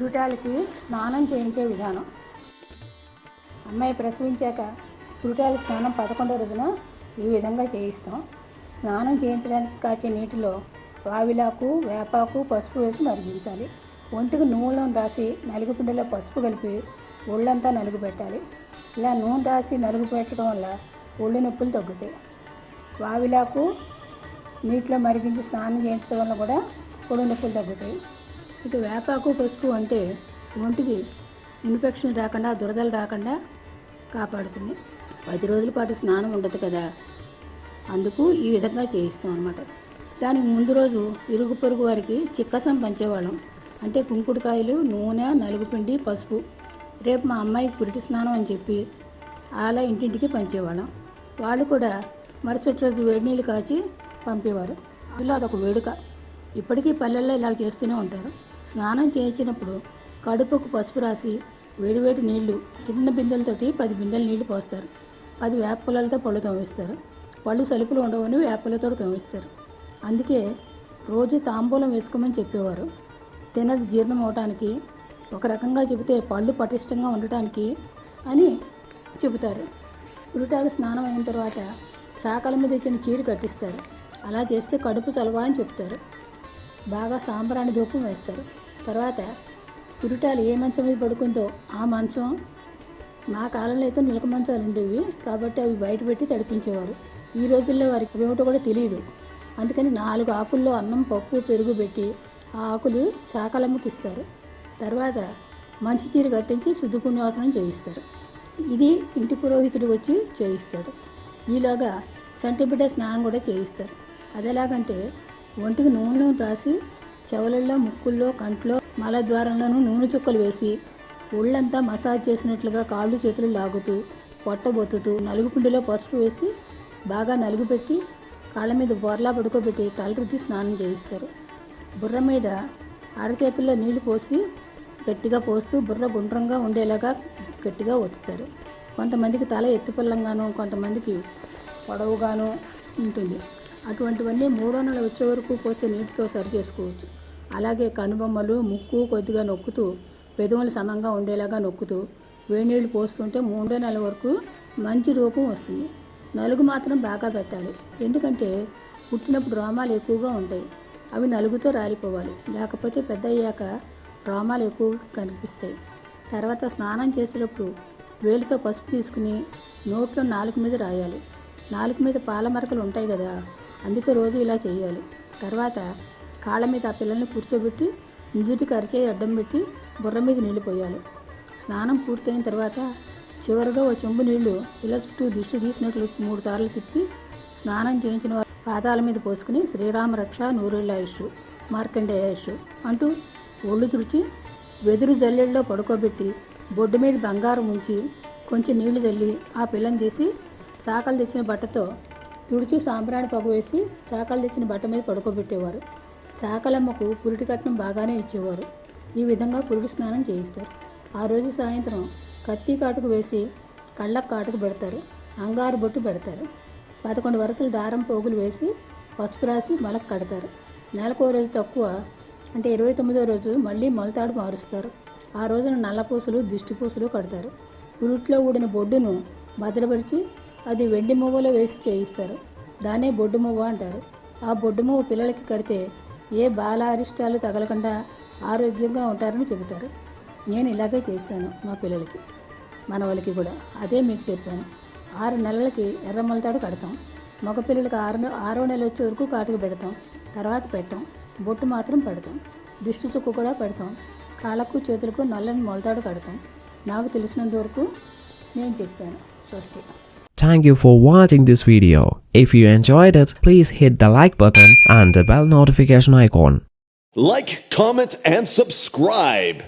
పురిటాలకి స్నానం చేయించే విధానం. అమ్మాయి ప్రసవించాక పురిటాల స్నానం 11వ రోజున ఈ విధంగా చేయిస్తాం. స్నానం చేయించడానికి కాచే నీటిలో వావిలాకు, వేపాకు, పసుపు వేసి మరిగించాలి. ఒంటికి నూనె రాసి నలుగు పిండిలో పసుపు కలిపి ఒళ్ళంతా నలుగు పెట్టాలి. ఇలా నూనె రాసి నలుగు పెట్టడం వల్ల ఒళ్ళు నొప్పులు తగ్గుతాయి. వావిలాకు నీటిలో మరిగించి స్నానం చేయించడం వల్ల కూడా ఒళ్ళు నొప్పులు తగ్గుతాయి. ఇక వేపాకు, పసుపు అంటే ఒంటికి ఇన్ఫెక్షన్ రాకుండా, దురదలు రాకుండా కాపాడుతుంది. 10 రోజుల పాటు స్నానం ఉండదు కదా, అందుకు ఈ విధంగా చేయిస్తాం అన్నమాట. దానికి ముందు రోజు ఇరుగు పొరుగు వారికి చిక్కసం పంచేవాళ్ళం. అంటే కుంకుడుకాయలు, నూనె, నలుగుపిండి, పసుపు. రేపు మా అమ్మాయికి పురిటి స్నానం అని చెప్పి అలా ఇంటింటికి పంచేవాళ్ళం. వాళ్ళు కూడా మరుసటి రోజు వేడి నీళ్ళు కాచి పంపేవారు. అందులో అదొక వేడుక. ఇప్పటికీ పల్లెల్లో ఇలా చేస్తూనే ఉంటారు. స్నానం చేయించినప్పుడు కడుపుకు పసుపు రాసి వేడివేడి నీళ్లు చిన్న బిందెలతోటి 10 బిందెల నీళ్లు పోస్తారు. 10 వేప పుల్లలతో పళ్ళు తోమిస్తారు. పళ్ళు సలుపులు ఉండవని వేపలతో తోమిస్తారు. అందుకే రోజు తాంబూలం వేసుకోమని చెప్పేవారు. తినది జీర్ణం అవటానికి, ఒక రకంగా చెబితే పళ్ళు పటిష్టంగా ఉండటానికి అని చెబుతారు. పురిటాల స్నానం అయిన తర్వాత చాకల మీద ఇచ్చిన చీర కట్టిస్తారు. అలా చేస్తే కడుపు చలవ అని చెప్తారు. బాగా సాంబ్రాణి ధూపం వేస్తారు. తర్వాత పురిటాలు ఏ మంచం మీద పడుకుందో ఆ మంచం, మా కాలంలో అయితే నిలక మంచాలు ఉండేవి కాబట్టి అవి బయట పెట్టి తడిపించేవారు. ఈ రోజుల్లో వారికి ఏమిటో కూడా తెలియదు. అందుకని 4 ఆకుల్లో అన్నం, పప్పు, పెరుగు పెట్టి ఆ ఆకులు చాకలమ్మకి ఇస్తారు. తర్వాత మంచి చీర కట్టించి శుద్ధ పుణ్యవాసనం చేయిస్తారు. ఇది ఇంటి పురోహితుడు వచ్చి చేయిస్తాడు. ఈలోగా చంటిబిడ్డ స్నానం కూడా చేయిస్తారు. అది ఎలాగంటే ఒంటికి నూనె రాసి చెవులలో, ముక్కుల్లో, కంట్లో, మలద్వారంలోనూ నూనె చుక్కలు వేసి ఒళ్ళంతా మసాజ్ చేసినట్లుగా కాళ్ళు చేతులు లాగుతూ, పొట్టబొత్తుతూ, నలుగుపిండిలో పసుపు వేసి బాగా నలుగు పెట్టి కాళ్ళ మీద బోర్లా పడుకోబెట్టి తలరుద్ది స్నానం చేయిస్తారు. బుర్ర మీద అరచేతుల్లో నీళ్లు పోసి గట్టిగా పోస్తూ బుర్ర గుండ్రంగా ఉండేలాగా గట్టిగా ఒత్తుతారు. కొంతమందికి తల ఎత్తుపల్లంగాను, కొంతమందికి పొడవుగాను ఉంటుంది. అటువంటివన్నీ 3వ నెల వచ్చే వరకు పోసే నీటితో సరి చేసుకోవచ్చు. అలాగే కనుబొమ్మలు, ముక్కు కొద్దిగా నొక్కుతూ, పెదవులు సమంగా ఉండేలాగా నొక్కుతూ వేడి నీళ్ళు పోస్తుంటే 3వ నెల వరకు మంచి రూపం వస్తుంది. నలుగు మాత్రం బాగా పెట్టాలి. ఎందుకంటే పుట్టినప్పుడు రోమాలు ఎక్కువగా ఉంటాయి. అవి నలుగుతో రాలిపోవాలి. లేకపోతే పెద్ద అయ్యాక రోమాలు ఎక్కువ కనిపిస్తాయి. తర్వాత స్నానం చేసేటప్పుడు వేలితో పసుపు తీసుకుని నోట్లో నాలుక మీద రాయాలి. నాలుక మీద పాల మరకలు ఉంటాయి కదా, అందుకే రోజు ఇలా చేయాలి. తర్వాత కాళ్ళ మీద ఆ పిల్లల్ని కూర్చోబెట్టి నుదుటికి అరిచేయి అడ్డం పెట్టి బుర్ర మీద నీళ్లు పోయాలి. స్నానం పూర్తయిన తర్వాత చివరిగా ఓ చెంబు నీళ్లు ఇలా చుట్టూ దిష్టి తీసినట్లు 3 సార్లు తిప్పి స్నానం చేయించిన వారి పాదాల మీద పోసుకుని శ్రీరామ రక్ష, నూరేళ్ళాయుష్, మార్కండేయాయుష్ అంటూ ఒళ్ళు తుడిచి వెదురు జల్లెల్లో పడుకోబెట్టి బొడ్డు మీద బంగారం ఉంచి కొంచెం నీళ్లు చల్లి ఆ పిల్లని తీసి చాకలు తెచ్చిన బట్టతో తుడిచి సాంబ్రాణి పొగ వేసి చాకలు తెచ్చిన బట్ట మీద పడుకోబెట్టేవారు. చాకలమ్మకు పురిటి కట్నం బాగానే ఇచ్చేవారు. ఈ విధంగా పురిటి స్నానం చేయిస్తారు. ఆ రోజు సాయంత్రం కత్తి కాటుకు వేసి కళ్ళకు కాటుకు పెడతారు. అంగారు బొట్టు పెడతారు. 11 వరుసలు దారం పోగులు వేసి పసుపు రాసి మొలకు కడతారు. నెలకో రోజు తక్కువ అంటే 29వ రోజు మళ్ళీ మొలతాడు మారుస్తారు. ఆ రోజున నల్లపూసలు, దిష్టి పూసలు కడతారు. పురిట్లో ఊడిన బొడ్డును భద్రపరిచి అది వెండి మువ్వలో వేసి చేయిస్తారు. దాన్నే బొడ్డు మువ్వ అంటారు. ఆ బొడ్డు మువ్వ పిల్లలకి కడితే ఏ బాలారిష్టాలు తగలకుండా ఆరోగ్యంగా ఉంటారని చెబుతారు. నేను ఇలాగే చేశాను మా పిల్లలకి, మనవలకి కూడా అదే మీకు చెప్పాను. 6 నెలలకి ఎర్ర మొలతాడు కడతాం. మగ పిల్లలకి 6వ నెల వచ్చే వరకు కాటుకు పెడతాం. తర్వాత పెట్టాం. బొట్టు మాత్రం పెడతాం. దిష్టి చుక్కు కూడా పెడతాం. కాళ్ళకు, చేతులకు నల్లని మొలతాడు కడతాం. నాకు తెలిసినంత వరకు నేను చెప్పాను. స్వస్తి. Thank you for watching this video. If you enjoyed it, please hit the like button and the bell notification icon. Like, comment, and subscribe.